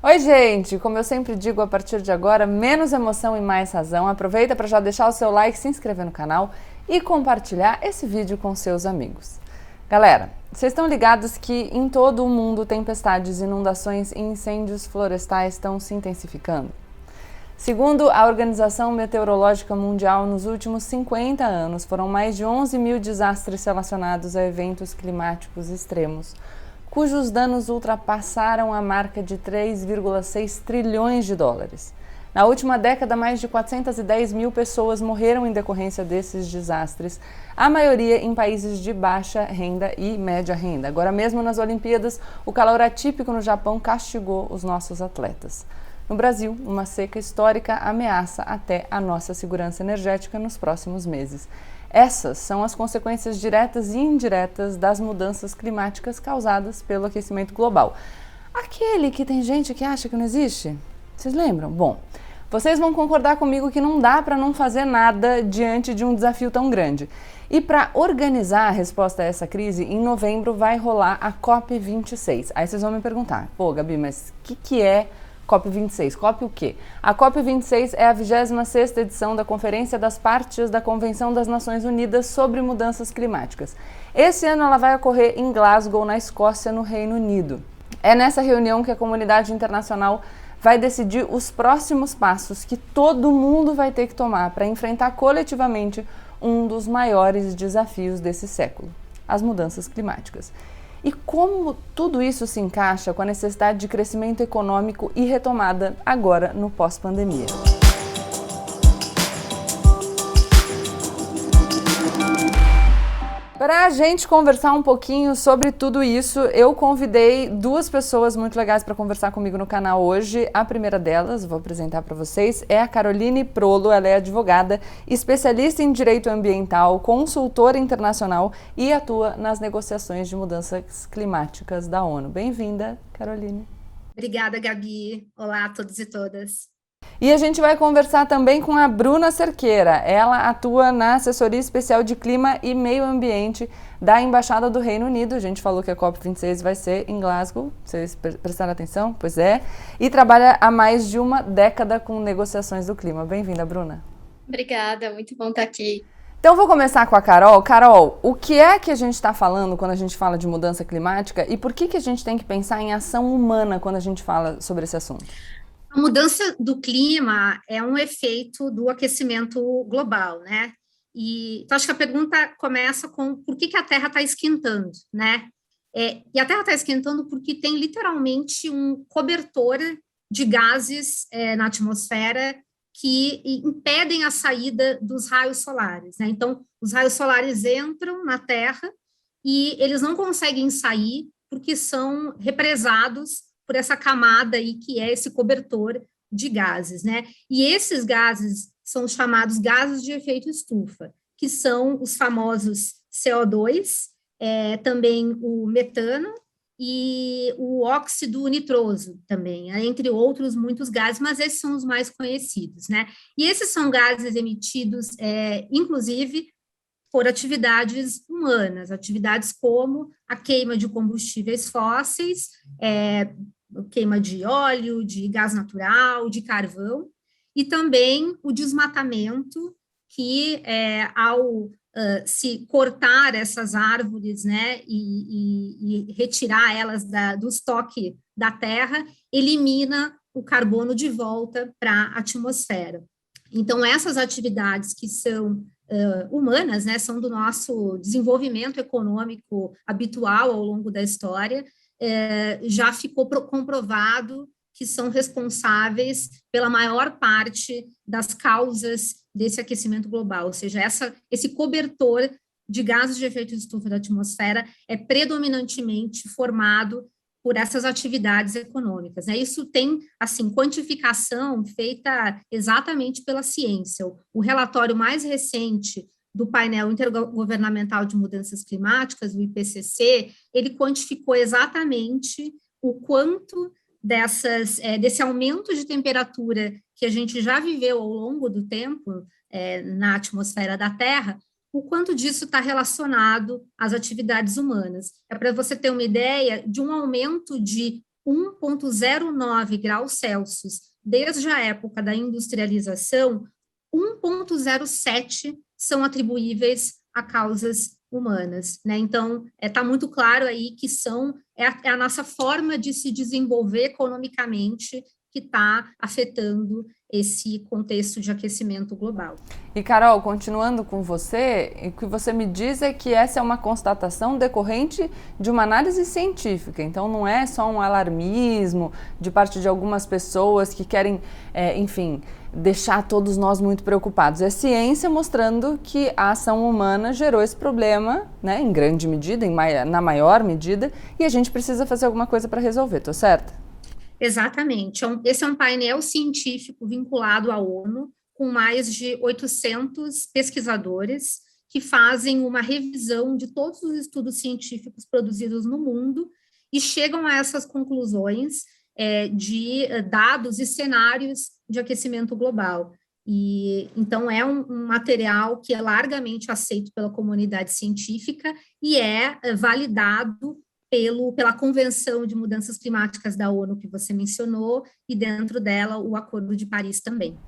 Oi, gente! Como eu sempre digo, a partir de agora, menos emoção e mais razão. Aproveita para já deixar o seu like, se inscrever no canal e compartilhar esse vídeo com seus amigos. Galera, vocês estão ligados que em todo o mundo tempestades, inundações e incêndios florestais estão se intensificando? Segundo a Organização Meteorológica Mundial, nos últimos 50 anos foram mais de 11 mil desastres relacionados a eventos climáticos extremos, cujos danos ultrapassaram a marca de 3,6 trilhões de dólares. Na última década, mais de 410 mil pessoas morreram em decorrência desses desastres, a maioria em países de baixa renda e média renda. Agora mesmo nas Olimpíadas, o calor atípico no Japão castigou os nossos atletas. No Brasil, uma seca histórica ameaça até a nossa segurança energética nos próximos meses. Essas são as consequências diretas e indiretas das mudanças climáticas causadas pelo aquecimento global. Aquele que tem gente que acha que não existe? Vocês lembram? Bom, vocês vão concordar comigo que não dá para não fazer nada diante de um desafio tão grande. E para organizar a resposta a essa crise, em novembro vai rolar a COP26. Aí vocês vão me perguntar, pô, Gabi, mas o que é COP26. COP o quê? A COP26 é a 26ª edição da Conferência das Partes da Convenção das Nações Unidas sobre Mudanças Climáticas. Esse ano ela vai ocorrer em Glasgow, na Escócia, no Reino Unido. É nessa reunião que a comunidade internacional vai decidir os próximos passos que todo mundo vai ter que tomar para enfrentar coletivamente um dos maiores desafios desse século, as mudanças climáticas. E como tudo isso se encaixa com a necessidade de crescimento econômico e retomada agora no pós-pandemia? Para a gente conversar um pouquinho sobre tudo isso, eu convidei duas pessoas muito legais para conversar comigo no canal hoje. A primeira delas, vou apresentar para vocês, é a Caroline Prolo. Ela é advogada, especialista em direito ambiental, consultora internacional e atua nas negociações de mudanças climáticas da ONU. Bem-vinda, Caroline. Obrigada, Gabi. Olá a todos e todas. E a gente vai conversar também com a Bruna Cerqueira. Ela atua na Assessoria Especial de Clima e Meio Ambiente da Embaixada do Reino Unido. A gente falou que a COP26 vai ser em Glasgow. Vocês prestaram atenção? Pois é. E trabalha há mais de uma década com negociações do clima. Bem-vinda, Bruna. Obrigada, muito bom estar aqui. Então, vou começar com a Carol. Carol, o que é que a gente está falando quando a gente fala de mudança climática e por que a gente tem que pensar em ação humana quando a gente fala sobre esse assunto? A mudança do clima é um efeito do aquecimento global, né? Então, acho que a pergunta começa com por que a Terra está esquentando, né? E a Terra está esquentando porque tem literalmente um cobertor de gases na atmosfera que impedem a saída dos raios solares, né? Então, os raios solares entram na Terra e eles não conseguem sair porque são represados por essa camada aí que é esse cobertor de gases, né? E esses gases são chamados gases de efeito estufa, que são os famosos CO2, também o metano e o óxido nitroso também, entre outros muitos gases, mas esses são os mais conhecidos, né? E esses são gases emitidos, inclusive, por atividades humanas, atividades como a queima de combustíveis fósseis, queima de óleo, de gás natural, de carvão, e também o desmatamento, que ao se cortar essas árvores, né, e retirar elas do estoque da terra, elimina o carbono de volta para a atmosfera. Então, essas atividades que são humanas, né, são do nosso desenvolvimento econômico habitual ao longo da história, já ficou comprovado que são responsáveis pela maior parte das causas desse aquecimento global, ou seja, esse cobertor de gases de efeito estufa da atmosfera é predominantemente formado por essas atividades econômicas, né? Isso tem, assim, quantificação feita exatamente pela ciência. O relatório mais recente do painel intergovernamental de mudanças climáticas, o IPCC, ele quantificou exatamente o quanto desse aumento de temperatura que a gente já viveu ao longo do tempo na atmosfera da Terra, o quanto disso está relacionado às atividades humanas. É para você ter uma ideia de um aumento de 1,09 graus Celsius desde a época da industrialização, 1,07 são atribuíveis a causas humanas, né? Então, está muito claro aí que é a nossa forma de se desenvolver economicamente que está afetando esse contexto de aquecimento global. E, Carol, continuando com você, o que você me diz é que essa é uma constatação decorrente de uma análise científica, então não é só um alarmismo de parte de algumas pessoas que querem, enfim, deixar todos nós muito preocupados. É ciência mostrando que a ação humana gerou esse problema, né, em grande medida, na maior medida, e a gente precisa fazer alguma coisa para resolver, tô certa? Exatamente. Esse é um painel científico vinculado à ONU, com mais de 800 pesquisadores que fazem uma revisão de todos os estudos científicos produzidos no mundo e chegam a essas conclusões de dados e cenários de aquecimento global. E então é um material que é largamente aceito pela comunidade científica e é validado pela Convenção de Mudanças Climáticas da ONU, que você mencionou, e dentro dela o Acordo de Paris também.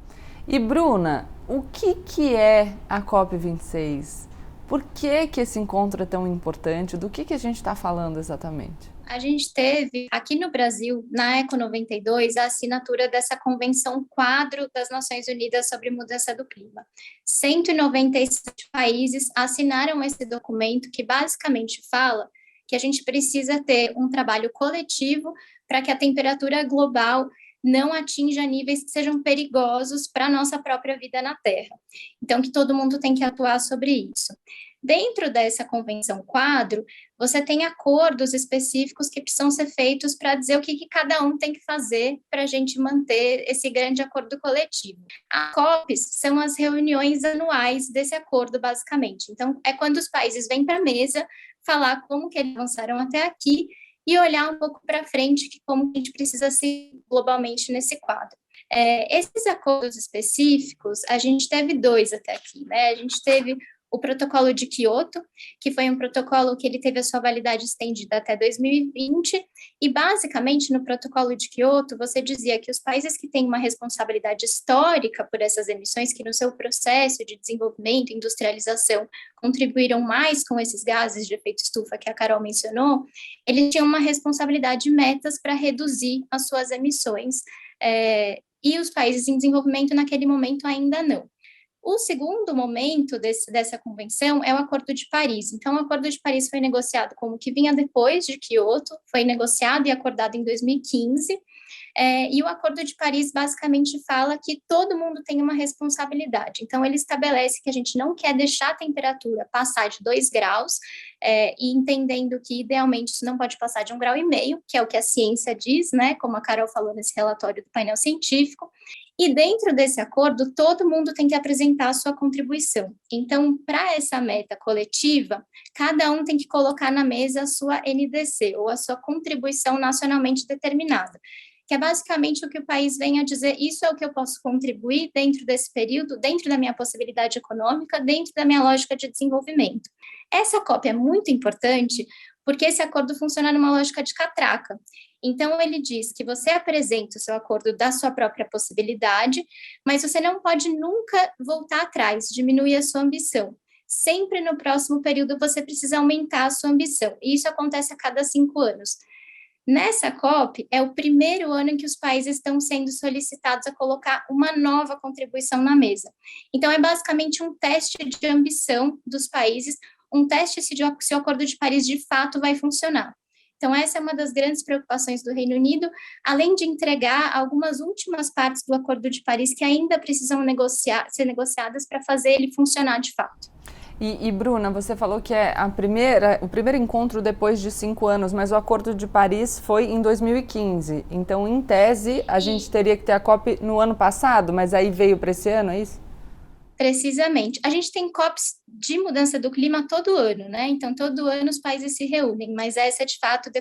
E, Bruna, o que é a COP26? Por que esse encontro é tão importante? Do que a gente está falando exatamente? A gente teve, aqui no Brasil, na ECO 92, a assinatura dessa Convenção Quadro das Nações Unidas sobre Mudança do Clima. 197 países assinaram esse documento que basicamente fala que a gente precisa ter um trabalho coletivo para que a temperatura global não atinja níveis que sejam perigosos para a nossa própria vida na Terra. Então, que todo mundo tem que atuar sobre isso. Dentro dessa convenção quadro, você tem acordos específicos que precisam ser feitos para dizer o que cada um tem que fazer para a gente manter esse grande acordo coletivo. As COPs são as reuniões anuais desse acordo, basicamente. Então, é quando os países vêm para a mesa falar como que eles avançaram até aqui e olhar um pouco para frente, como a gente precisa se globalmente nesse quadro. Esses acordos específicos, a gente teve 2 até aqui, né? A gente teve o protocolo de Kyoto, que foi um protocolo que ele teve a sua validade estendida até 2020, e basicamente no protocolo de Kyoto você dizia que os países que têm uma responsabilidade histórica por essas emissões, que no seu processo de desenvolvimento e industrialização contribuíram mais com esses gases de efeito estufa que a Carol mencionou, eles tinham uma responsabilidade de metas para reduzir as suas emissões, e os países em desenvolvimento naquele momento ainda não. O segundo momento dessa convenção é o Acordo de Paris. Então, o Acordo de Paris foi negociado como que vinha depois de Kyoto, foi negociado e acordado em 2015, e o Acordo de Paris basicamente fala que todo mundo tem uma responsabilidade. Então, ele estabelece que a gente não quer deixar a temperatura passar de 2 graus, e entendendo que, idealmente, isso não pode passar de 1,5 graus, que é o que a ciência diz, né, como a Carol falou nesse relatório do painel científico. E dentro desse acordo, todo mundo tem que apresentar a sua contribuição. Então, para essa meta coletiva, cada um tem que colocar na mesa a sua NDC, ou a sua contribuição nacionalmente determinada, que é basicamente o que o país vem a dizer: isso é o que eu posso contribuir dentro desse período, dentro da minha possibilidade econômica, dentro da minha lógica de desenvolvimento. Essa COP é muito importante porque esse acordo funciona numa lógica de catraca. Então, ele diz que você apresenta o seu acordo da sua própria possibilidade, mas você não pode nunca voltar atrás, diminuir a sua ambição. Sempre no próximo período você precisa aumentar a sua ambição, e isso acontece a cada 5 anos. Nessa COP, é o primeiro ano em que os países estão sendo solicitados a colocar uma nova contribuição na mesa. Então, é basicamente um teste de ambição dos países, um teste se o Acordo de Paris de fato vai funcionar. Então, essa é uma das grandes preocupações do Reino Unido, além de entregar algumas últimas partes do Acordo de Paris que ainda precisam ser negociadas para fazer ele funcionar de fato. E Bruna, você falou que é o primeiro encontro depois de 5 anos, mas o Acordo de Paris foi em 2015. Então, em tese, a gente teria que ter a COP no ano passado, mas aí veio para esse ano, é isso? Precisamente. A gente tem COPs de mudança do clima todo ano, né? Então, todo ano os países se reúnem, mas essa, de fato,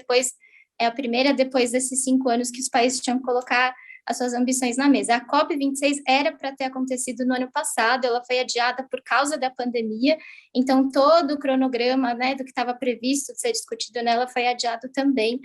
é a primeira depois desses 5 anos que os países tinham que colocar as suas ambições na mesa. A COP26 era para ter acontecido no ano passado, ela foi adiada por causa da pandemia, então todo o cronograma, né, do que estava previsto de ser discutido nela foi adiado também.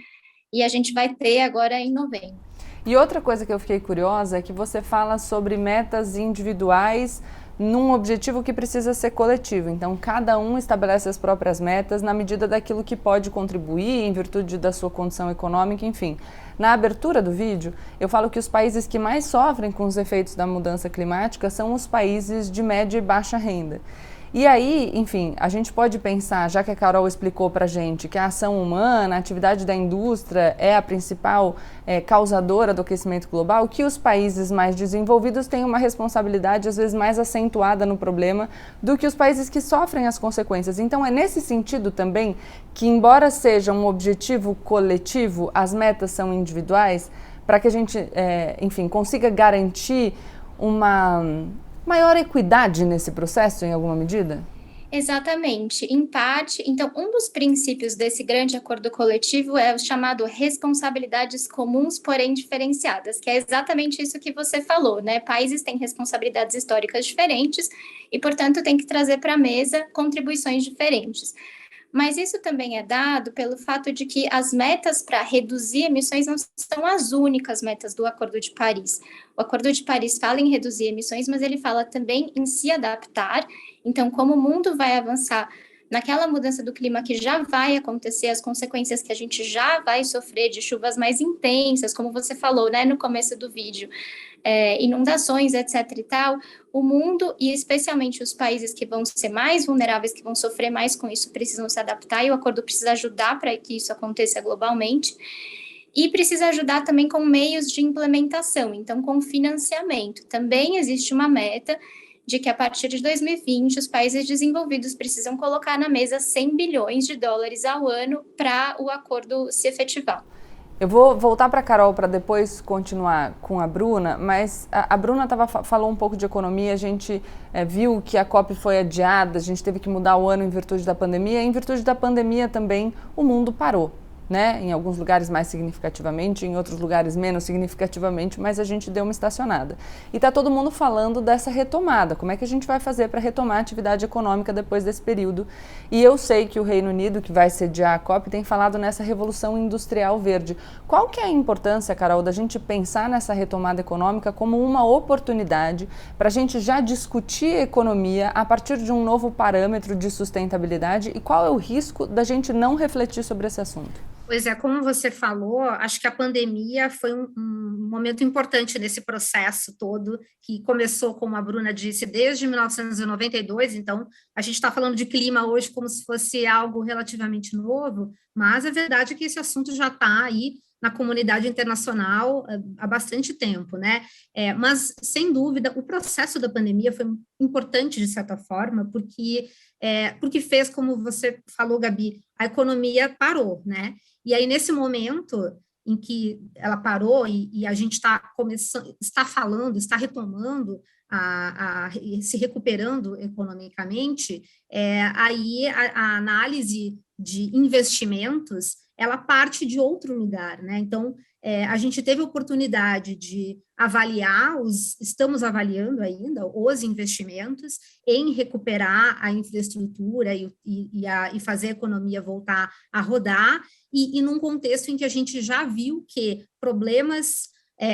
e a gente vai ter agora em novembro. E outra coisa que eu fiquei curiosa é que você fala sobre metas individuais num objetivo que precisa ser coletivo. Então, cada um estabelece as próprias metas na medida daquilo que pode contribuir, em virtude da sua condição econômica, enfim. Na abertura do vídeo, eu falo que os países que mais sofrem com os efeitos da mudança climática são os países de média e baixa renda. E aí, enfim, a gente pode pensar, já que a Carol explicou para a gente que a ação humana, a atividade da indústria é a principal causadora do aquecimento global, que os países mais desenvolvidos têm uma responsabilidade, às vezes, mais acentuada no problema do que os países que sofrem as consequências. Então, é nesse sentido também que, embora seja um objetivo coletivo, as metas são individuais, para que a gente, enfim, consiga garantir uma maior equidade nesse processo, em alguma medida? Exatamente, em parte. Então, um dos princípios desse grande acordo coletivo é o chamado responsabilidades comuns, porém diferenciadas, que é exatamente isso que você falou, né? Países têm responsabilidades históricas diferentes e, portanto, têm que trazer para a mesa contribuições diferentes. Mas isso também é dado pelo fato de que as metas para reduzir emissões não são as únicas metas do Acordo de Paris. O Acordo de Paris fala em reduzir emissões, mas ele fala também em se adaptar. Então, como o mundo vai avançar naquela mudança do clima que já vai acontecer, as consequências que a gente já vai sofrer de chuvas mais intensas, como você falou, né, no começo do vídeo, inundações, etc. e tal, o mundo, e especialmente os países que vão ser mais vulneráveis, que vão sofrer mais com isso, precisam se adaptar, e o acordo precisa ajudar para que isso aconteça globalmente, e precisa ajudar também com meios de implementação, então com financiamento. Também existe uma meta de que a partir de 2020 os países desenvolvidos precisam colocar na mesa 100 bilhões de dólares ao ano para o acordo se efetivar. Eu vou voltar para a Carol para depois continuar com a Bruna, mas a Bruna falou um pouco de economia, a gente viu que a COP foi adiada, a gente teve que mudar o ano em virtude da pandemia, e em virtude da pandemia também o mundo parou, né? Em alguns lugares mais significativamente, em outros lugares menos significativamente, mas a gente deu uma estacionada. E está todo mundo falando dessa retomada, como é que a gente vai fazer para retomar a atividade econômica depois desse período. E eu sei que o Reino Unido, que vai sediar a COP, tem falado nessa revolução industrial verde. Qual que é a importância, Carol, da gente pensar nessa retomada econômica como uma oportunidade para a gente já discutir economia a partir de um novo parâmetro de sustentabilidade, e qual é o risco da gente não refletir sobre esse assunto? Pois é, como você falou, acho que a pandemia foi um momento importante nesse processo todo, que começou, como a Bruna disse, desde 1992, então a gente está falando de clima hoje como se fosse algo relativamente novo, mas a verdade é que esse assunto já está aí na comunidade internacional há bastante tempo, né? Mas, sem dúvida, o processo da pandemia foi importante, de certa forma, porque fez, como você falou, Gabi, a economia parou, né? E aí, nesse momento em que ela parou e a gente está começando, está retomando, se recuperando economicamente, aí a análise de investimentos, ela parte de outro lugar, né? Então, a gente teve a oportunidade de avaliar, estamos avaliando ainda os investimentos em recuperar a infraestrutura e fazer a economia voltar a rodar, e num contexto em que a gente já viu que problemas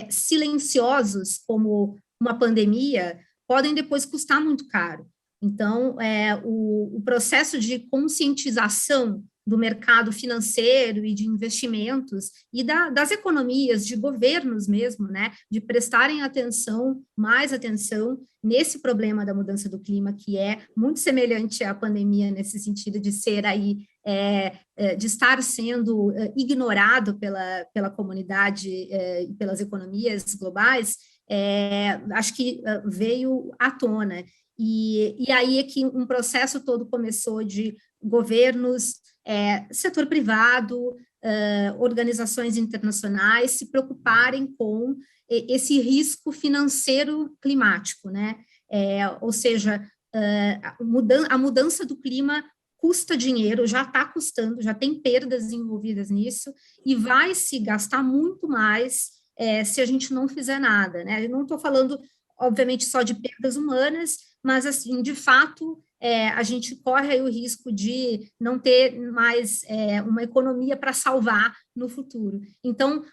silenciosos, como uma pandemia, podem depois custar muito caro. Então, o processo de conscientização do mercado financeiro e de investimentos e das economias, de governos mesmo, né, de prestarem mais atenção nesse problema da mudança do clima, que é muito semelhante à pandemia nesse sentido de ser aí, de estar sendo ignorado pela comunidade e pelas economias globais, acho que veio à tona. E aí é que um processo todo começou de governos, setor privado, organizações internacionais se preocuparem com esse risco financeiro climático, né? Ou seja, a mudança do clima custa dinheiro, já está custando, já tem perdas envolvidas nisso, e vai se gastar muito mais se a gente não fizer nada, né? Eu não estou falando, obviamente, só de perdas humanas, mas, assim, de fato, a gente corre aí o risco de não ter mais uma economia para salvar no futuro. Então,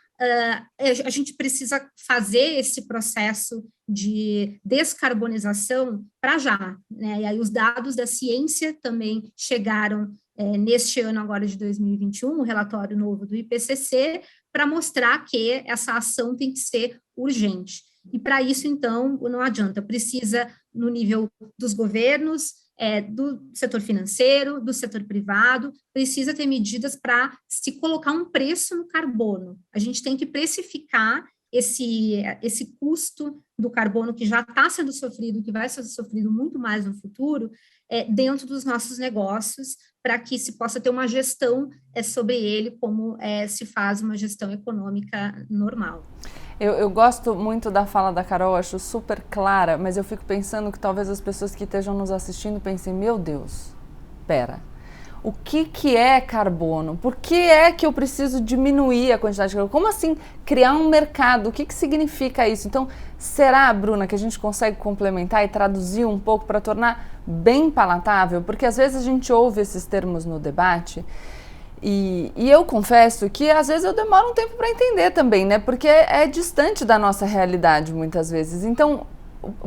a gente precisa fazer esse processo de descarbonização para já, né? E aí os dados da ciência também chegaram neste ano agora de 2021, o relatório novo do IPCC, para mostrar que essa ação tem que ser urgente. E para isso, então, não adianta, precisa no nível dos governos, do setor financeiro, do setor privado, precisa ter medidas para se colocar um preço no carbono. A gente tem que precificar esse custo do carbono que já está sendo sofrido, que vai ser sofrido muito mais no futuro, dentro dos nossos negócios, para que se possa ter uma gestão sobre ele, como se faz uma gestão econômica normal. Eu gosto muito da fala da Carol, acho super clara, mas eu fico pensando que talvez as pessoas que estejam nos assistindo pensem, meu Deus, pera, o que é carbono? Por que é que eu preciso diminuir a quantidade de carbono? Como assim criar um mercado? O que significa isso? Então, será, Bruna, que a gente consegue complementar e traduzir um pouco para tornar bem palatável? Porque às vezes a gente ouve esses termos no debate e eu confesso que às vezes eu demoro um tempo para entender também, né? Porque é distante da nossa realidade muitas vezes. Então,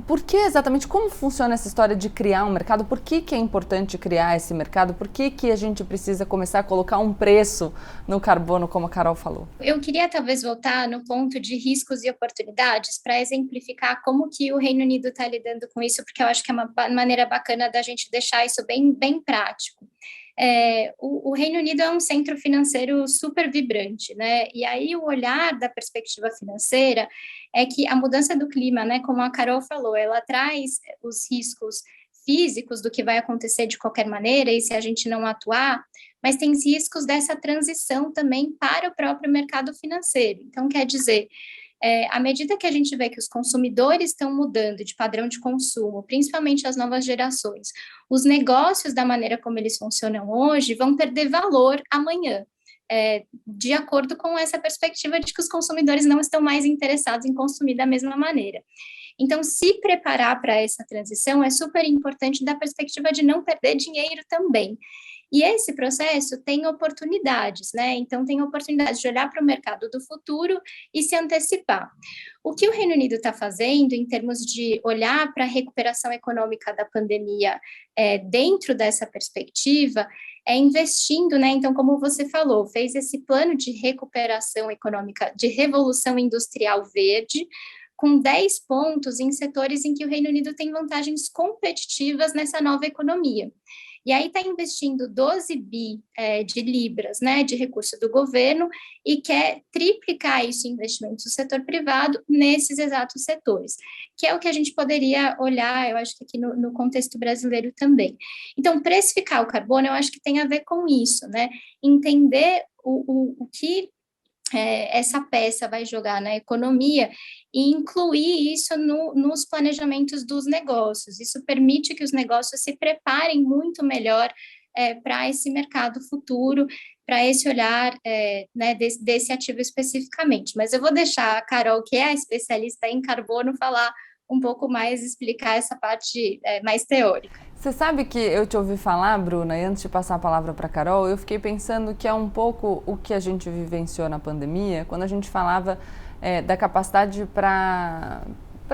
por que exatamente, como funciona essa história de criar um mercado? Por que é importante criar esse mercado? Por que a gente precisa começar a colocar um preço no carbono, como a Carol falou? Eu queria talvez voltar no ponto de riscos e oportunidades para exemplificar como que o Reino Unido está lidando com isso, porque eu acho que é uma maneira bacana da gente deixar isso bem prático. O Reino Unido é um centro financeiro super vibrante, né? E aí o olhar da perspectiva financeira é que a mudança do clima, né, como a Carol falou, ela traz os riscos físicos do que vai acontecer de qualquer maneira e se a gente não atuar, mas tem os riscos dessa transição também para o próprio mercado financeiro. Então, quer dizer, à medida que a gente vê que os consumidores estão mudando de padrão de consumo, principalmente as novas gerações, os negócios da maneira como eles funcionam hoje vão perder valor amanhã, de acordo com essa perspectiva de que os consumidores não estão mais interessados em consumir da mesma maneira. Então, se preparar para essa transição é super importante da perspectiva de não perder dinheiro também. E esse processo tem oportunidades, né? Então, tem oportunidades de olhar para o mercado do futuro e se antecipar. O que o Reino Unido está fazendo em termos de olhar para a recuperação econômica da pandemia dentro dessa perspectiva é investindo, né? Então, como você falou, fez esse plano de recuperação econômica, de revolução industrial verde, com 10 pontos em setores em que o Reino Unido tem vantagens competitivas nessa nova economia. E aí está investindo 12 bi de libras, né, de recurso do governo, e quer triplicar isso em investimentos do setor privado nesses exatos setores, que é o que a gente poderia olhar, eu acho que aqui no contexto brasileiro também. Então, precificar o carbono, eu acho que tem a ver com isso, né, entender o que essa peça vai jogar na economia e incluir isso nos planejamentos dos negócios. Isso permite que os negócios se preparem muito melhor para esse mercado futuro, para esse olhar né, desse ativo especificamente. Mas eu vou deixar a Carol, que é a especialista em carbono, falar um pouco mais, explicar essa parte mais teórica. Você sabe que eu te ouvi falar, Bruna, e antes de passar a palavra para a Carol, eu fiquei pensando que é um pouco o que a gente vivenciou na pandemia, quando a gente falava da capacidade para,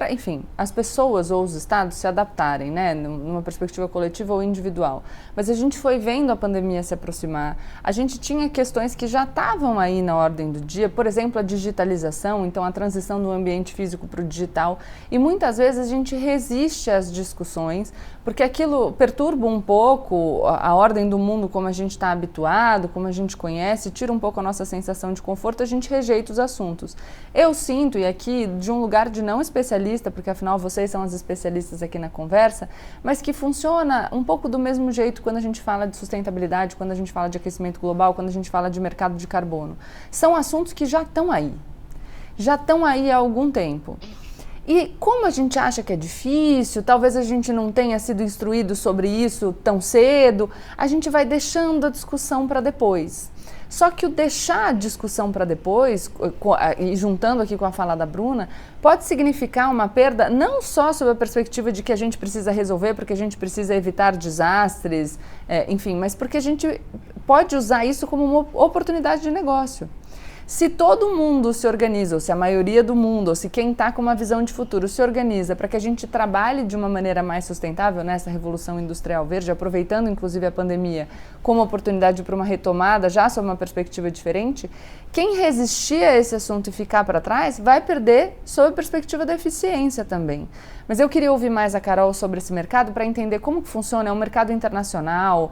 enfim, as pessoas ou os estados se adaptarem, né, numa perspectiva coletiva ou individual. Mas a gente foi vendo a pandemia se aproximar, a gente tinha questões que já estavam aí na ordem do dia, por exemplo, a digitalização, então a transição do ambiente físico para o digital, e muitas vezes a gente resiste às discussões, porque aquilo perturba um pouco a ordem do mundo como a gente está habituado, como a gente conhece, tira um pouco a nossa sensação de conforto, a gente rejeita os assuntos. Eu sinto, e aqui de um lugar de não especialista, porque afinal vocês são as especialistas aqui na conversa, mas que funciona um pouco do mesmo jeito quando a gente fala de sustentabilidade, quando a gente fala de aquecimento global, quando a gente fala de mercado de carbono. São assuntos que já estão aí há algum tempo. E como a gente acha que é difícil, talvez a gente não tenha sido instruído sobre isso tão cedo, a gente vai deixando a discussão para depois. Só que o deixar a discussão para depois, e juntando aqui com a fala da Bruna, pode significar uma perda não só sob a perspectiva de que a gente precisa resolver, porque a gente precisa evitar desastres, enfim, mas porque a gente pode usar isso como uma oportunidade de negócio. Se todo mundo se organiza, ou se a maioria do mundo, ou se quem está com uma visão de futuro se organiza para que a gente trabalhe de uma maneira mais sustentável nessa revolução industrial verde, aproveitando inclusive a pandemia como oportunidade para uma retomada já sob uma perspectiva diferente, quem resistir a esse assunto e ficar para trás vai perder sob a perspectiva da eficiência também. Mas eu queria ouvir mais a Carol sobre esse mercado para entender como que funciona. É um mercado internacional,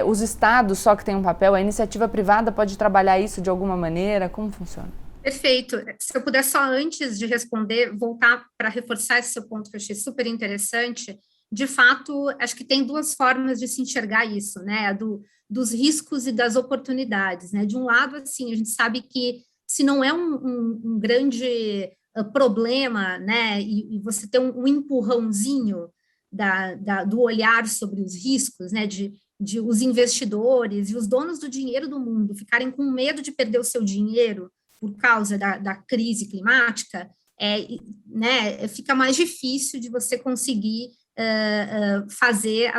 os estados só que têm um papel, a iniciativa privada pode trabalhar isso de alguma maneira, como funciona? Perfeito. Se eu puder só antes de responder, voltar para reforçar esse seu ponto que eu achei super interessante, de fato, acho que tem duas formas de se enxergar isso, né, dos riscos e das oportunidades, né, de um lado, assim, a gente sabe que se não é um grande problema, né, e você ter um empurrãozinho do olhar sobre os riscos, né, de os investidores e os donos do dinheiro do mundo ficarem com medo de perder o seu dinheiro por causa da crise climática, né, fica mais difícil de você conseguir fazer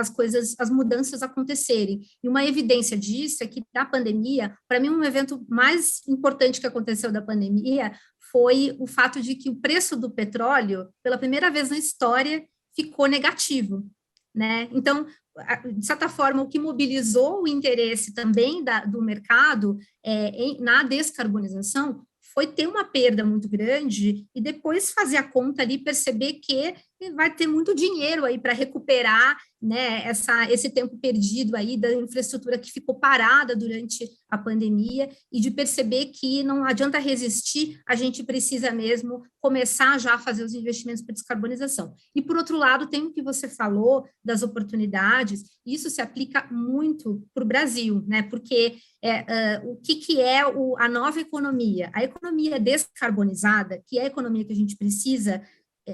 as mudanças acontecerem. E uma evidência disso é que, da pandemia, para mim, um evento mais importante que aconteceu da pandemia foi o fato de que o preço do petróleo, pela primeira vez na história, ficou negativo, né? Então, de certa forma, o que mobilizou o interesse também do mercado na descarbonização foi ter uma perda muito grande e depois fazer a conta ali, perceber que vai ter muito dinheiro aí para recuperar, né, esse tempo perdido aí da infraestrutura que ficou parada durante a pandemia e de perceber que não adianta resistir, a gente precisa mesmo começar já a fazer os investimentos para descarbonização. E, por outro lado, tem o que você falou das oportunidades, isso se aplica muito para o Brasil, né, porque o que é a nova economia? A economia descarbonizada, que é a economia que a gente precisa,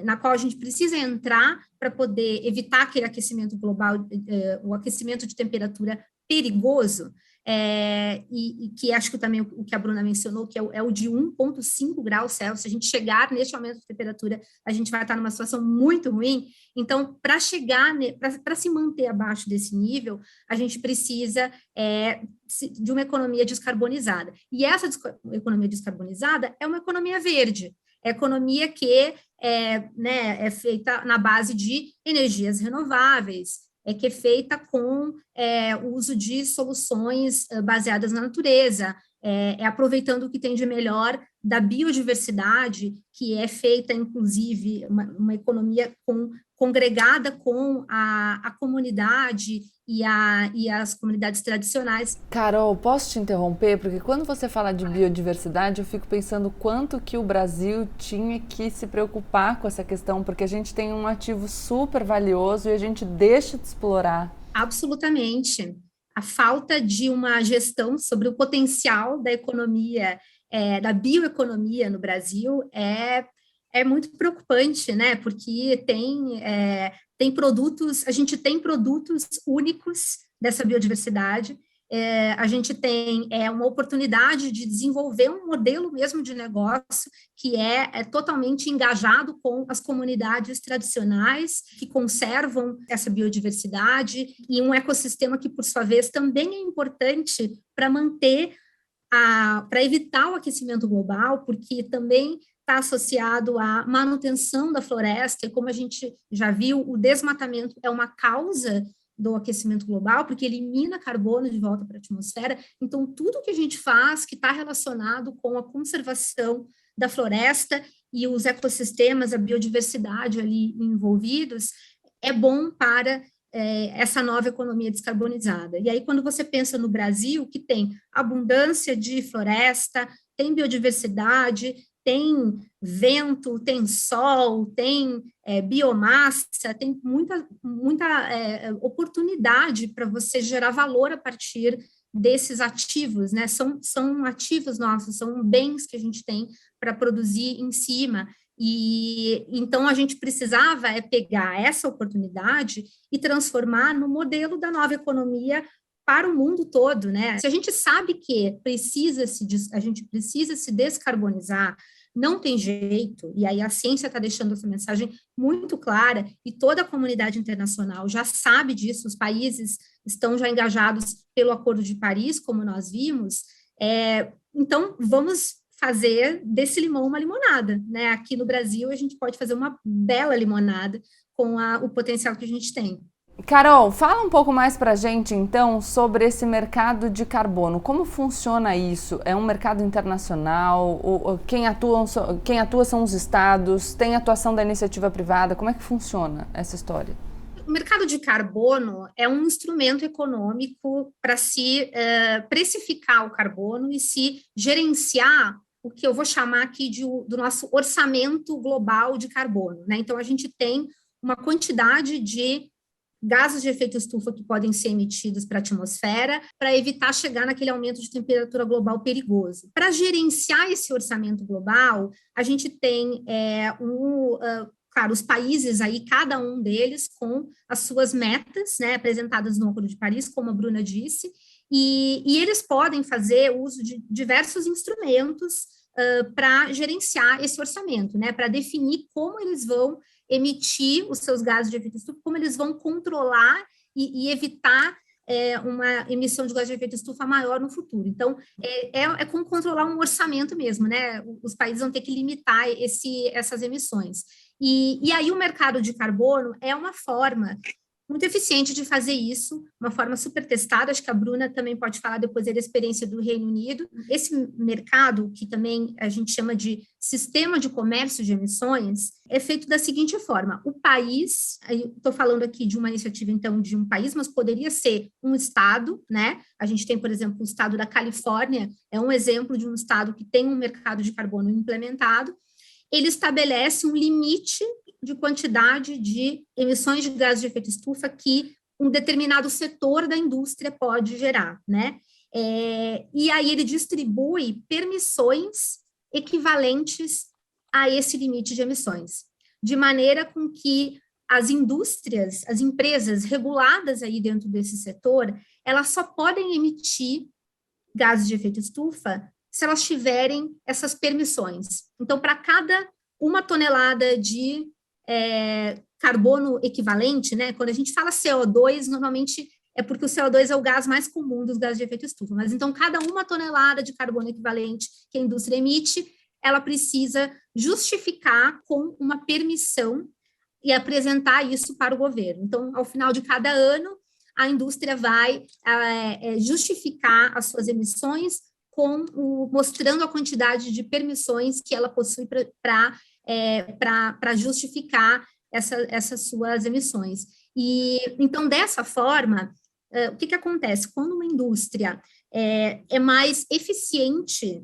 na qual a gente precisa entrar para poder evitar aquele aquecimento global, o aquecimento de temperatura perigoso, e que acho que também o que a Bruna mencionou, que é o de 1,5 graus Celsius. Se a gente chegar neste aumento de temperatura, a gente vai estar numa situação muito ruim. Então, para se manter abaixo desse nível, a gente precisa de uma economia descarbonizada. E essa economia descarbonizada é uma economia verde, é economia que é feita na base de energias renováveis, que é feita com o uso de soluções baseadas na natureza, aproveitando o que tem de melhor da biodiversidade, que é feita, inclusive, uma economia congregada com a comunidade e as comunidades tradicionais. Carol, posso te interromper? Porque quando você fala de biodiversidade, eu fico pensando quanto que o Brasil tinha que se preocupar com essa questão, porque a gente tem um ativo super valioso e a gente deixa de explorar. Absolutamente. A falta de uma gestão sobre o potencial da economia, da bioeconomia no Brasil é muito preocupante, né? Porque tem produtos, a gente tem produtos únicos dessa biodiversidade, a gente tem uma oportunidade de desenvolver um modelo mesmo de negócio que é totalmente engajado com as comunidades tradicionais que conservam essa biodiversidade e um ecossistema que, por sua vez, também é importante para para evitar o aquecimento global, porque também está associado à manutenção da floresta, e como a gente já viu, o desmatamento é uma causa do aquecimento global, porque elimina carbono de volta para a atmosfera. Então, tudo que a gente faz que está relacionado com a conservação da floresta e os ecossistemas, a biodiversidade ali envolvidos, é bom para essa nova economia descarbonizada. E aí, quando você pensa no Brasil, que tem abundância de floresta, tem biodiversidade, tem vento, tem sol, tem biomassa, tem muita oportunidade para você gerar valor a partir desses ativos, né? São ativos nossos, são bens que a gente tem para produzir em cima. E então a gente precisava pegar essa oportunidade e transformar no modelo da nova economia para o mundo todo, né? Se a gente sabe que a gente precisa se descarbonizar, não tem jeito, e aí a ciência está deixando essa mensagem muito clara, e toda a comunidade internacional já sabe disso, os países estão já engajados pelo Acordo de Paris, como nós vimos, então vamos fazer desse limão uma limonada, né? Aqui no Brasil a gente pode fazer uma bela limonada com o potencial que a gente tem. Carol, fala um pouco mais para a gente, então, sobre esse mercado de carbono. Como funciona isso? É um mercado internacional? Quem atua são os estados? Tem atuação da iniciativa privada? Como é que funciona essa história? O mercado de carbono é um instrumento econômico para se precificar o carbono e se gerenciar o que eu vou chamar aqui do nosso orçamento global de carbono, né? Então, a gente tem uma quantidade de gases de efeito estufa que podem ser emitidos para a atmosfera para evitar chegar naquele aumento de temperatura global perigoso. Para gerenciar esse orçamento global, a gente tem claro, os países aí, cada um deles com as suas metas, né, apresentadas no Acordo de Paris, como a Bruna disse, e eles podem fazer uso de diversos instrumentos para gerenciar esse orçamento, né, para definir como eles vão emitir os seus gases de efeito estufa, como eles vão controlar e evitar uma emissão de gás de efeito estufa maior no futuro. Então, como controlar um orçamento mesmo, né? Os países vão ter que limitar essas emissões. E aí o mercado de carbono é uma forma muito eficiente de fazer isso, uma forma super testada, acho que a Bruna também pode falar depois da experiência do Reino Unido. Esse mercado, que também a gente chama de sistema de comércio de emissões, é feito da seguinte forma: o país, estou falando aqui de uma iniciativa, então, de um país, mas poderia ser um estado, né? A gente tem, por exemplo, o estado da Califórnia, é um exemplo de um estado que tem um mercado de carbono implementado. Ele estabelece um limite de quantidade de emissões de gases de efeito estufa que um determinado setor da indústria pode gerar, né? E aí ele distribui permissões equivalentes a esse limite de emissões, de maneira com que as indústrias, as empresas reguladas aí dentro desse setor, elas só podem emitir gases de efeito estufa se elas tiverem essas permissões. Então, para cada 1 tonelada de carbono equivalente, né? Quando a gente fala CO2, normalmente é porque o CO2 é o gás mais comum dos gases de efeito estufa, mas então cada 1 tonelada de carbono equivalente que a indústria emite, ela precisa justificar com uma permissão e apresentar isso para o governo. Então, ao final de cada ano, a indústria vai justificar as suas emissões mostrando a quantidade de permissões que ela possui para justificar essas suas emissões. E então, dessa forma, o que acontece? Quando uma indústria é mais eficiente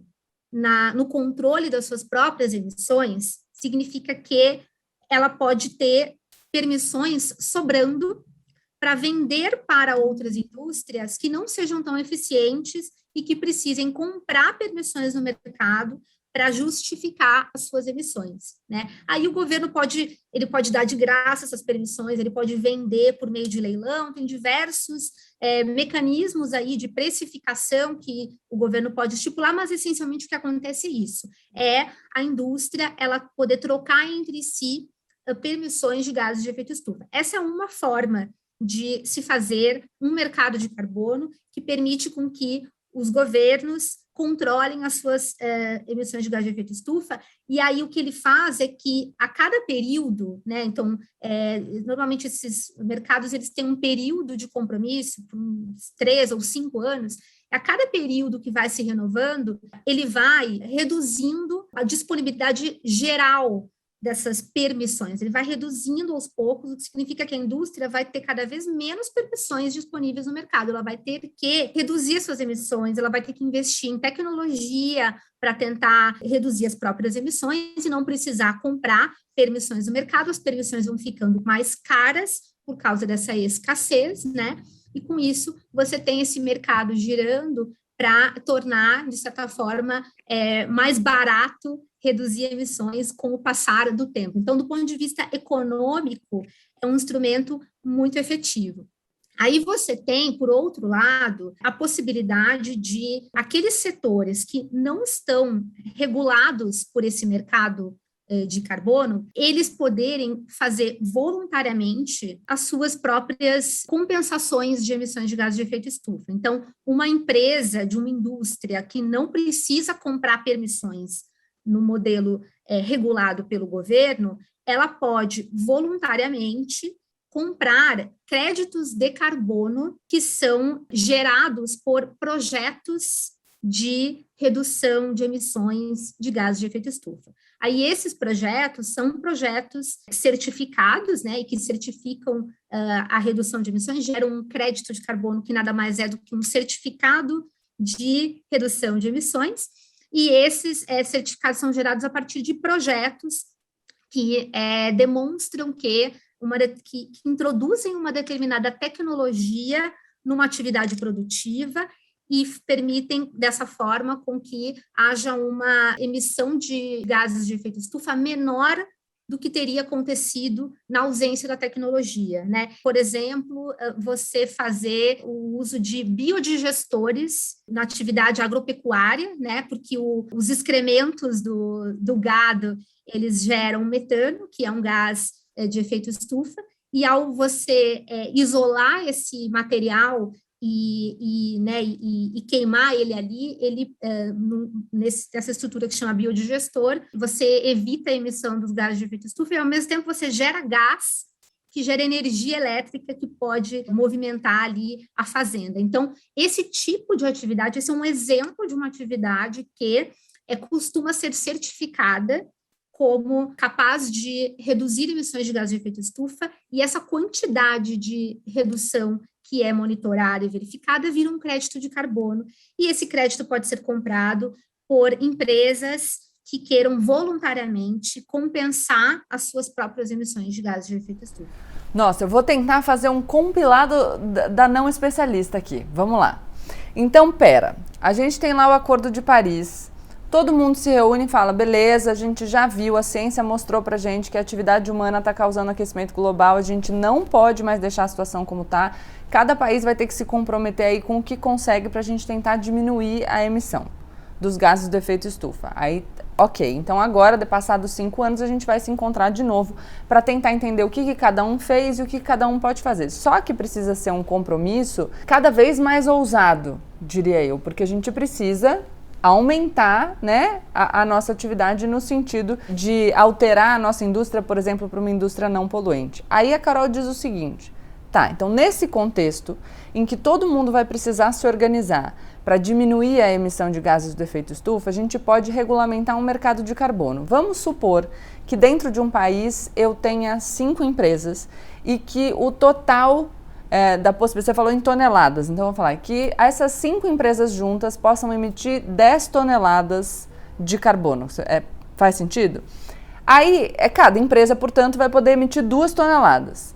no controle das suas próprias emissões, significa que ela pode ter permissões sobrando para vender para outras indústrias que não sejam tão eficientes e que precisem comprar permissões no mercado para justificar as suas emissões, né? Aí o governo pode dar de graça essas permissões, ele pode vender por meio de leilão, tem diversos mecanismos aí de precificação que o governo pode estipular, mas essencialmente o que acontece é isso, a indústria ela poder trocar entre si permissões de gases de efeito estufa. Essa é uma forma de se fazer um mercado de carbono que permite com que os governos controlem as suas emissões de gás de efeito estufa, e aí o que ele faz é que a cada período, né, então, normalmente esses mercados, eles têm um período de compromisso, por uns 3 ou 5 anos, a cada período que vai se renovando, ele vai reduzindo a disponibilidade geral dessas permissões, ele vai reduzindo aos poucos, o que significa que a indústria vai ter cada vez menos permissões disponíveis no mercado, ela vai ter que reduzir suas emissões, ela vai ter que investir em tecnologia para tentar reduzir as próprias emissões e não precisar comprar permissões no mercado, as permissões vão ficando mais caras por causa dessa escassez, né? E com isso você tem esse mercado girando para tornar, de certa forma, mais barato reduzir emissões com o passar do tempo. Então, do ponto de vista econômico, é um instrumento muito efetivo. Aí você tem, por outro lado, a possibilidade de aqueles setores que não estão regulados por esse mercado de carbono, eles poderem fazer voluntariamente as suas próprias compensações de emissões de gases de efeito estufa. Então, uma empresa de uma indústria que não precisa comprar permissões no modelo regulado pelo governo, ela pode voluntariamente comprar créditos de carbono que são gerados por projetos de redução de emissões de gases de efeito estufa. Aí esses projetos são projetos certificados, né, e que certificam a redução de emissões, geram um crédito de carbono que nada mais é do que um certificado de redução de emissões, e esses certificados são gerados a partir de projetos que demonstram que introduzem uma determinada tecnologia numa atividade produtiva e permitem, dessa forma, com que haja uma emissão de gases de efeito estufa menor do que teria acontecido na ausência da tecnologia, né? Por exemplo, você fazer o uso de biodigestores na atividade agropecuária, né? Porque os excrementos do gado, eles geram metano, que é um gás de efeito estufa, e ao você isolar esse material e queimar ele ali, nessa estrutura que chama biodigestor, você evita a emissão dos gases de efeito estufa e, ao mesmo tempo, você gera gás que gera energia elétrica que pode movimentar ali a fazenda. Então, esse tipo de atividade, esse é um exemplo de uma atividade que costuma ser certificada como capaz de reduzir emissões de gases de efeito estufa, e essa quantidade de redução que é monitorada e verificada vira um crédito de carbono, e esse crédito pode ser comprado por empresas que queiram voluntariamente compensar as suas próprias emissões de gases de efeito estufa. Nossa, eu vou tentar fazer um compilado da não especialista aqui. Vamos lá. Então, a gente tem lá o Acordo de Paris. Todo mundo se reúne e fala, beleza, a gente já viu, a ciência mostrou pra gente que a atividade humana está causando aquecimento global, a gente não pode mais deixar a situação como está. Cada país vai ter que se comprometer aí com o que consegue pra gente tentar diminuir a emissão dos gases do efeito estufa. Aí, ok, então agora, passados 5 anos, a gente vai se encontrar de novo para tentar entender o que cada um fez e o que cada um pode fazer. Só que precisa ser um compromisso cada vez mais ousado, diria eu, porque a gente precisa aumentar, né, a nossa atividade no sentido de alterar a nossa indústria, por exemplo, para uma indústria não poluente. Aí a Carol diz o seguinte, tá, então nesse contexto em que todo mundo vai precisar se organizar para diminuir a emissão de gases do efeito estufa, a gente pode regulamentar um mercado de carbono. Vamos supor que dentro de um país eu tenha 5 empresas e que o total da possibilidade, você falou em toneladas, então vou falar que essas 5 empresas juntas possam emitir 10 toneladas de carbono. Faz sentido? Aí, cada empresa, portanto, vai poder emitir 2 toneladas.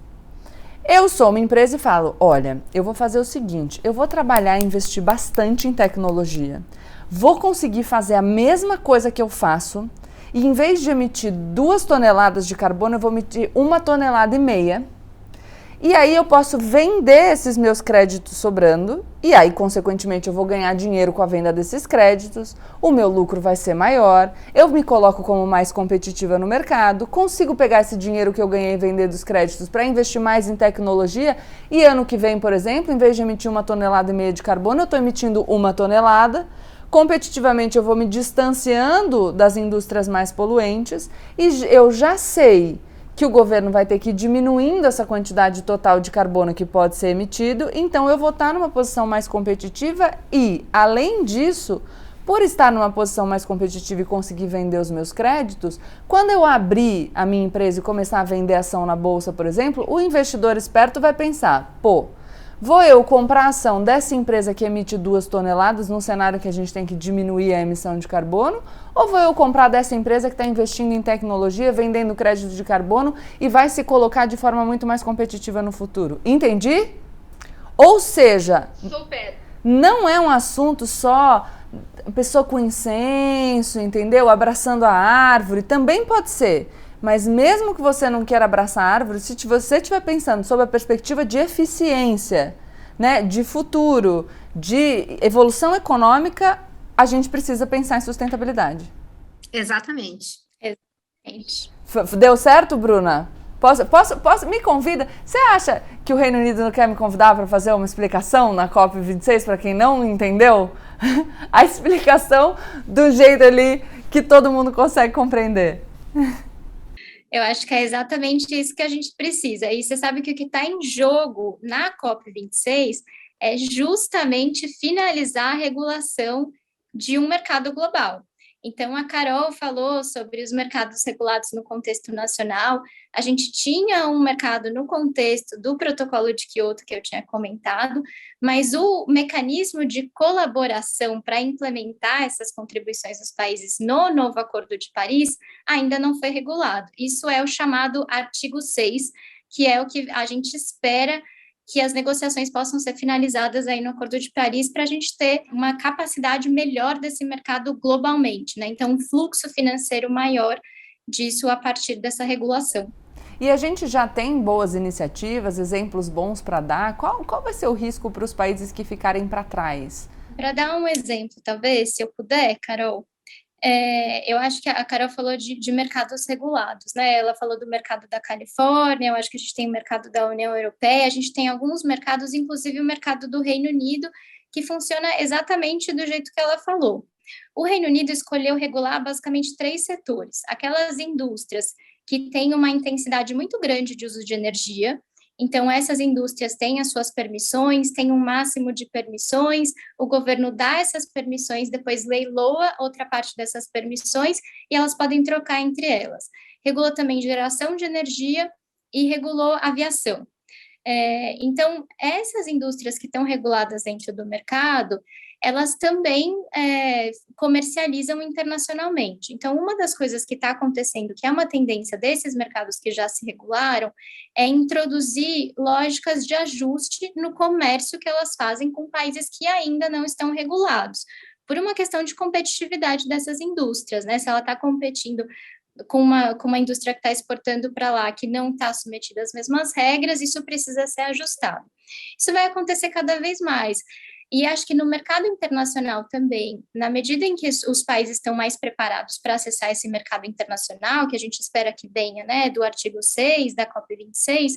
Eu sou uma empresa e falo, olha, eu vou fazer o seguinte, eu vou trabalhar e investir bastante em tecnologia, vou conseguir fazer a mesma coisa que eu faço e em vez de emitir 2 toneladas de carbono, eu vou emitir 1,5 toneladas. E aí eu posso vender esses meus créditos sobrando e aí, consequentemente, eu vou ganhar dinheiro com a venda desses créditos, o meu lucro vai ser maior, eu me coloco como mais competitiva no mercado, consigo pegar esse dinheiro que eu ganhei e vender dos créditos para investir mais em tecnologia e ano que vem, por exemplo, em vez de emitir 1,5 toneladas de carbono, eu estou emitindo 1 tonelada. Competitivamente, eu vou me distanciando das indústrias mais poluentes e eu já sei que o governo vai ter que ir diminuindo essa quantidade total de carbono que pode ser emitido, então eu vou estar numa posição mais competitiva e, além disso, por estar numa posição mais competitiva e conseguir vender os meus créditos, quando eu abrir a minha empresa e começar a vender ação na bolsa, por exemplo, o investidor esperto vai pensar, vou eu comprar a ação dessa empresa que emite 2 toneladas num cenário que a gente tem que diminuir a emissão de carbono, ou vou eu comprar dessa empresa que está investindo em tecnologia, vendendo crédito de carbono e vai se colocar de forma muito mais competitiva no futuro? Entendi? Ou seja, Super. Não é um assunto só pessoa com incenso, entendeu? Abraçando a árvore, também pode ser. Mas mesmo que você não queira abraçar a árvore, se você estiver pensando sob a perspectiva de eficiência, né, de futuro, de evolução econômica, a gente precisa pensar em sustentabilidade. Exatamente. Exatamente. Deu certo, Bruna? Posso? Me convida? Você acha que o Reino Unido não quer me convidar para fazer uma explicação na COP26 para quem não entendeu? A explicação do jeito ali que todo mundo consegue compreender. Eu acho que é exatamente isso que a gente precisa. E você sabe que o que está em jogo na COP26 é justamente finalizar a regulação de um mercado global. Então, a Carol falou sobre os mercados regulados no contexto nacional. A gente tinha um mercado no contexto do protocolo de Quioto, que eu tinha comentado, mas o mecanismo de colaboração para implementar essas contribuições dos países no novo Acordo de Paris ainda não foi regulado. Isso é o chamado artigo 6, que é o que a gente espera que as negociações possam ser finalizadas aí no Acordo de Paris para a gente ter uma capacidade melhor desse mercado globalmente, né? Então, um fluxo financeiro maior disso a partir dessa regulação. E a gente já tem boas iniciativas, exemplos bons para dar? Qual vai ser o risco para os países que ficarem para trás? Para dar um exemplo, talvez, se eu puder, Carol, eu acho que a Carol falou de mercados regulados, né? Ela falou do mercado da Califórnia, eu acho que a gente tem o mercado da União Europeia, a gente tem alguns mercados, inclusive o mercado do Reino Unido, que funciona exatamente do jeito que ela falou. O Reino Unido escolheu regular basicamente 3 setores: aquelas indústrias que têm uma intensidade muito grande de uso de energia. Então, essas indústrias têm as suas permissões, têm um máximo de permissões, o governo dá essas permissões, depois leiloa outra parte dessas permissões e elas podem trocar entre elas. Regulou também geração de energia e regulou aviação. Então, essas indústrias que estão reguladas dentro do mercado, elas também comercializam internacionalmente. Então, uma das coisas que está acontecendo, que é uma tendência desses mercados que já se regularam, é introduzir lógicas de ajuste no comércio que elas fazem com países que ainda não estão regulados, por uma questão de competitividade dessas indústrias, né? Se ela está competindo com uma indústria que está exportando para lá, que não está submetida às mesmas regras, isso precisa ser ajustado. Isso vai acontecer cada vez mais. E acho que no mercado internacional também, na medida em que os países estão mais preparados para acessar esse mercado internacional, que a gente espera que venha, né, do artigo 6 da COP26,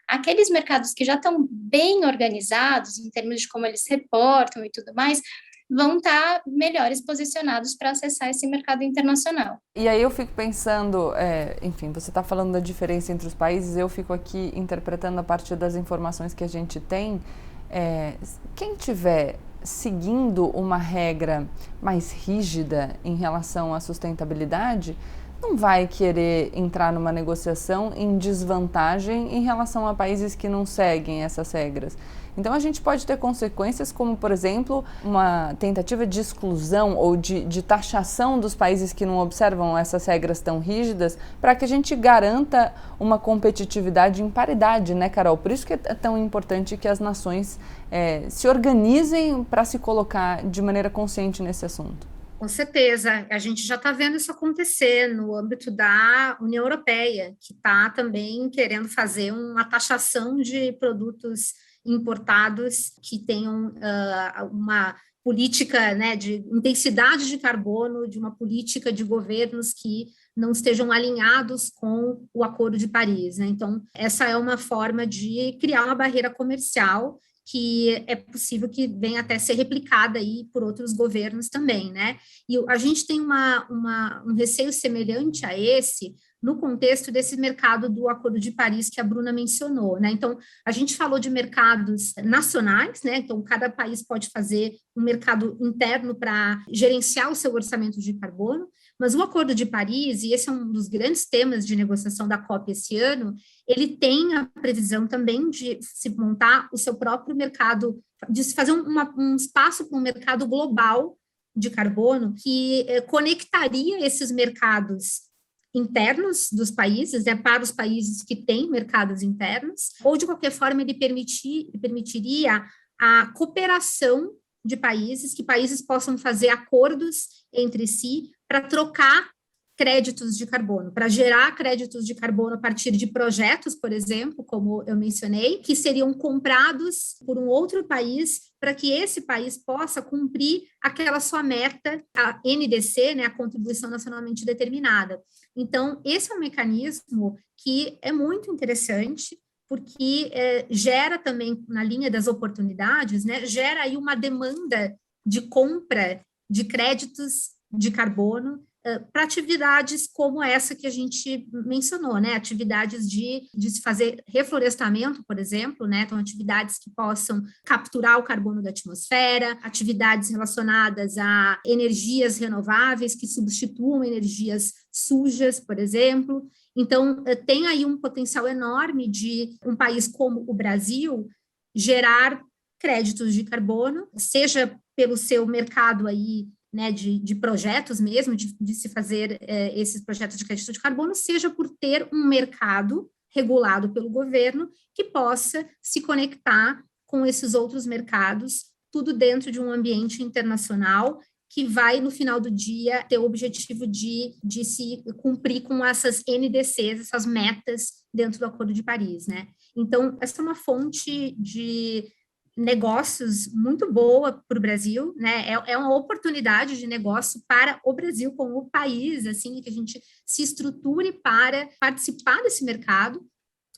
aqueles mercados que já estão bem organizados, em termos de como eles reportam e tudo mais, vão estar melhores posicionados para acessar esse mercado internacional. E aí eu fico pensando, enfim, você está falando da diferença entre os países, eu fico aqui interpretando a partir das informações que a gente tem. Quem tiver seguindo uma regra mais rígida em relação à sustentabilidade, não vai querer entrar numa negociação em desvantagem em relação a países que não seguem essas regras. Então, a gente pode ter consequências como, por exemplo, uma tentativa de exclusão ou de taxação dos países que não observam essas regras tão rígidas, para que a gente garanta uma competitividade em paridade, né, Carol? Por isso que é tão importante que as nações se organizem para se colocar de maneira consciente nesse assunto. Com certeza, a gente já está vendo isso acontecer no âmbito da União Europeia, que está também querendo fazer uma taxação de produtos importados que tenham uma política, né, de intensidade de carbono, de uma política de governos que não estejam alinhados com o Acordo de Paris, né? Então, essa é uma forma de criar uma barreira comercial que é possível que venha até ser replicada aí por outros governos também, né? E a gente tem um receio semelhante a esse no contexto desse mercado do Acordo de Paris que a Bruna mencionou, né? Então, a gente falou de mercados nacionais, né? Então, cada país pode fazer um mercado interno para gerenciar o seu orçamento de carbono, mas o Acordo de Paris, e esse é um dos grandes temas de negociação da COP esse ano, ele tem a previsão também de se montar o seu próprio mercado, de se fazer um espaço para um mercado global de carbono que conectaria esses mercados internos dos países, né, para os países que têm mercados internos, ou de qualquer forma ele permitiria a cooperação de países, que países possam fazer acordos entre si para trocar créditos de carbono, para gerar créditos de carbono a partir de projetos, por exemplo, como eu mencionei, que seriam comprados por um outro país para que esse país possa cumprir aquela sua meta, a NDC, né, a Contribuição Nacionalmente Determinada. Então, esse é um mecanismo que é muito interessante, porque gera também, na linha das oportunidades, né, gera aí uma demanda de compra de créditos de carbono para atividades como essa que a gente mencionou, né, atividades de se fazer reflorestamento, por exemplo, né, então atividades que possam capturar o carbono da atmosfera, atividades relacionadas a energias renováveis que substituam energias sujas, por exemplo. Então, tem aí um potencial enorme de um país como o Brasil gerar créditos de carbono, seja pelo seu mercado aí, né, de projetos mesmo, de se fazer esses projetos de crédito de carbono, seja por ter um mercado regulado pelo governo que possa se conectar com esses outros mercados, tudo dentro de um ambiente internacional que vai, no final do dia, ter o objetivo de se cumprir com essas NDCs, essas metas dentro do Acordo de Paris, né? Então, essa é uma fonte de negócios muito boa para o Brasil, né? É uma oportunidade de negócio para o Brasil como o país, assim, que a gente se estruture para participar desse mercado,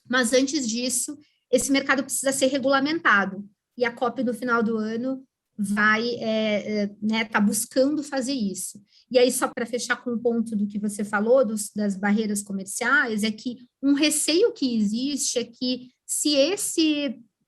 mas antes disso, esse mercado precisa ser regulamentado, e a COP no final do ano vai tá buscando fazer isso. E aí, só para fechar com o ponto do que você falou, das barreiras comerciais, é que um receio que existe é que se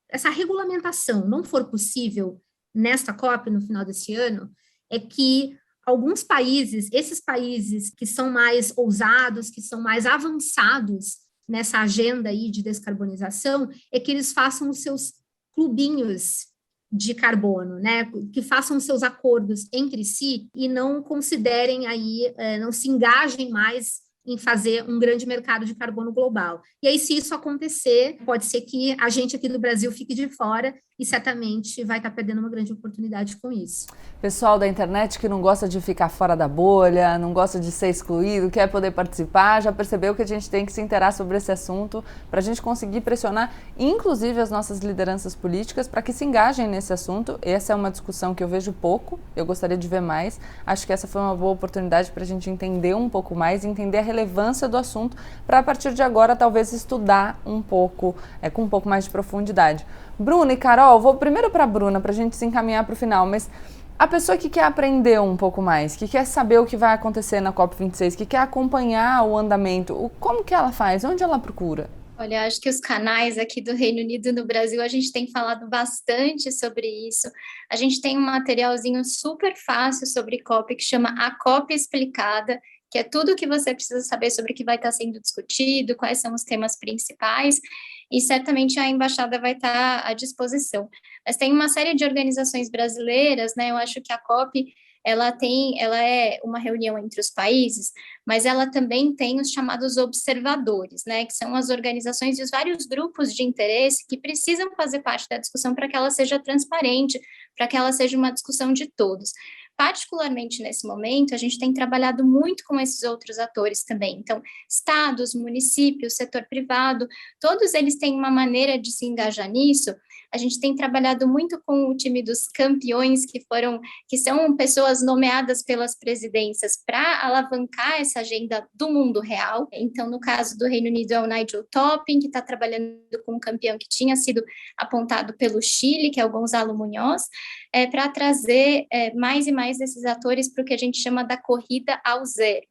essa regulamentação não for possível nesta COP, no final desse ano, é que alguns países, esses países que são mais ousados, que são mais avançados nessa agenda aí de descarbonização, é que eles façam os seus clubinhos de carbono, né, que façam os seus acordos entre si e não considerem aí, não se engajem mais em fazer um grande mercado de carbono global. E aí, se isso acontecer, pode ser que a gente aqui do Brasil fique de fora e certamente vai estar perdendo uma grande oportunidade com isso. Pessoal da internet que não gosta de ficar fora da bolha, não gosta de ser excluído, quer poder participar, já percebeu que a gente tem que se inteirar sobre esse assunto para a gente conseguir pressionar, inclusive as nossas lideranças políticas, para que se engajem nesse assunto. Essa é uma discussão que eu vejo pouco, eu gostaria de ver mais. Acho que essa foi uma boa oportunidade para a gente entender um pouco mais, entender a relevância do assunto, para a partir de agora talvez estudar um pouco, com um pouco mais de profundidade. Bruna e Carol, vou primeiro para a Bruna, para a gente se encaminhar para o final, mas a pessoa que quer aprender um pouco mais, que quer saber o que vai acontecer na COP26, que quer acompanhar o andamento, como que ela faz? Onde ela procura? Olha, acho que os canais aqui do Reino Unido e no Brasil, a gente tem falado bastante sobre isso. A gente tem um materialzinho super fácil sobre COP, que chama A COP Explicada, que é tudo o que você precisa saber sobre o que vai estar sendo discutido, quais são os temas principais, e certamente a embaixada vai estar à disposição. Mas tem uma série de organizações brasileiras, né? Eu acho que a COP, ela é uma reunião entre os países, mas ela também tem os chamados observadores, né? Que são as organizações e os vários grupos de interesse que precisam fazer parte da discussão para que ela seja transparente, para que ela seja uma discussão de todos. Particularmente nesse momento, a gente tem trabalhado muito com esses outros atores também. Então, estados, municípios, setor privado, todos eles têm uma maneira de se engajar nisso. A gente tem trabalhado muito com o time dos campeões, que são pessoas nomeadas pelas presidências para alavancar essa agenda do mundo real. Então, no caso do Reino Unido, é o Nigel Topping, que está trabalhando com um campeão que tinha sido apontado pelo Chile, que é o Gonzalo Muñoz, para trazer mais e mais desses atores para o que a gente chama da corrida ao zero.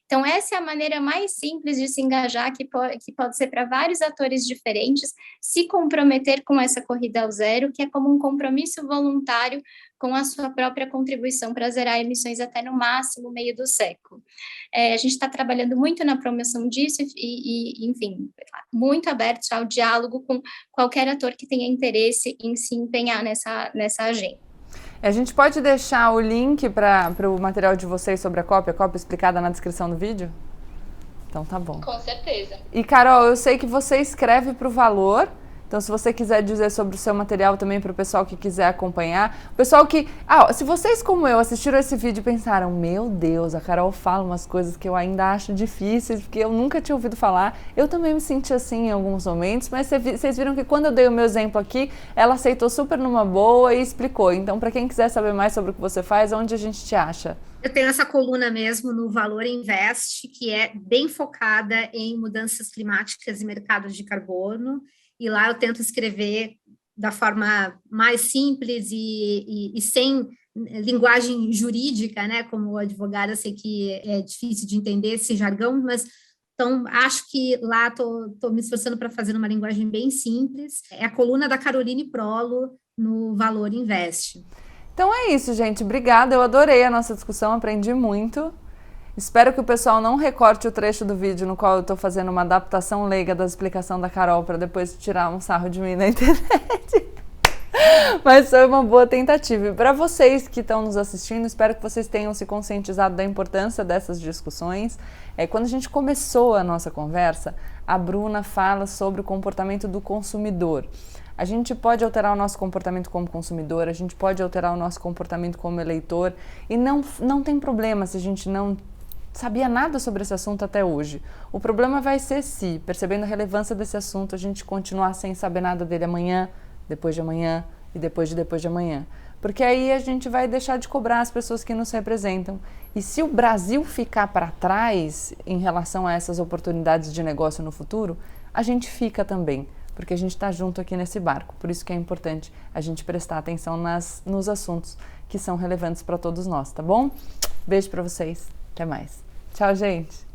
Então, essa é a maneira mais simples de se engajar, que pode ser para vários atores diferentes, se comprometer com essa corrida ao zero, que é como um compromisso voluntário com a sua própria contribuição para zerar emissões até no máximo meio do século. A gente está trabalhando muito na promoção disso e, enfim, muito abertos ao diálogo com qualquer ator que tenha interesse em se empenhar nessa agenda. A gente pode deixar o link para o material de vocês sobre a COP explicada na descrição do vídeo? Então tá bom. Com certeza. E Carol, eu sei que você escreve para o Valor, Então, se você quiser dizer sobre o seu material também para o pessoal que quiser acompanhar, o pessoal que... se vocês como eu assistiram esse vídeo e pensaram, meu Deus, a Carol fala umas coisas que eu ainda acho difíceis, porque eu nunca tinha ouvido falar, eu também me senti assim em alguns momentos, mas vocês viram que quando eu dei o meu exemplo aqui, ela aceitou super numa boa e explicou. Então, para quem quiser saber mais sobre o que você faz, onde a gente te acha? Eu tenho essa coluna mesmo no Valor Invest, que é bem focada em mudanças climáticas e mercados de carbono, e lá eu tento escrever da forma mais simples e sem linguagem jurídica, né? Como advogada, eu sei que é difícil de entender esse jargão, mas então acho que lá estou me esforçando para fazer uma linguagem bem simples. É a coluna da Caroline Prolo no Valor Invest. Então é isso, gente. Obrigada. Eu adorei a nossa discussão, aprendi muito. Espero que o pessoal não recorte o trecho do vídeo no qual eu estou fazendo uma adaptação leiga da explicação da Carol para depois tirar um sarro de mim na internet. Mas foi uma boa tentativa. E para vocês que estão nos assistindo, espero que vocês tenham se conscientizado da importância dessas discussões. Quando a gente começou a nossa conversa, a Bruna fala sobre o comportamento do consumidor. A gente pode alterar o nosso comportamento como consumidor, a gente pode alterar o nosso comportamento como eleitor, e não tem problema se a gente não sabia nada sobre esse assunto até hoje. O problema vai ser se, percebendo a relevância desse assunto, a gente continuar sem saber nada dele amanhã, depois de amanhã e depois de amanhã. Porque aí a gente vai deixar de cobrar as pessoas que nos representam. E se o Brasil ficar para trás em relação a essas oportunidades de negócio no futuro, a gente fica também. Porque a gente está junto aqui nesse barco. Por isso que é importante a gente prestar atenção nos assuntos que são relevantes para todos nós, tá bom? Beijo para vocês. Até mais. Tchau, gente.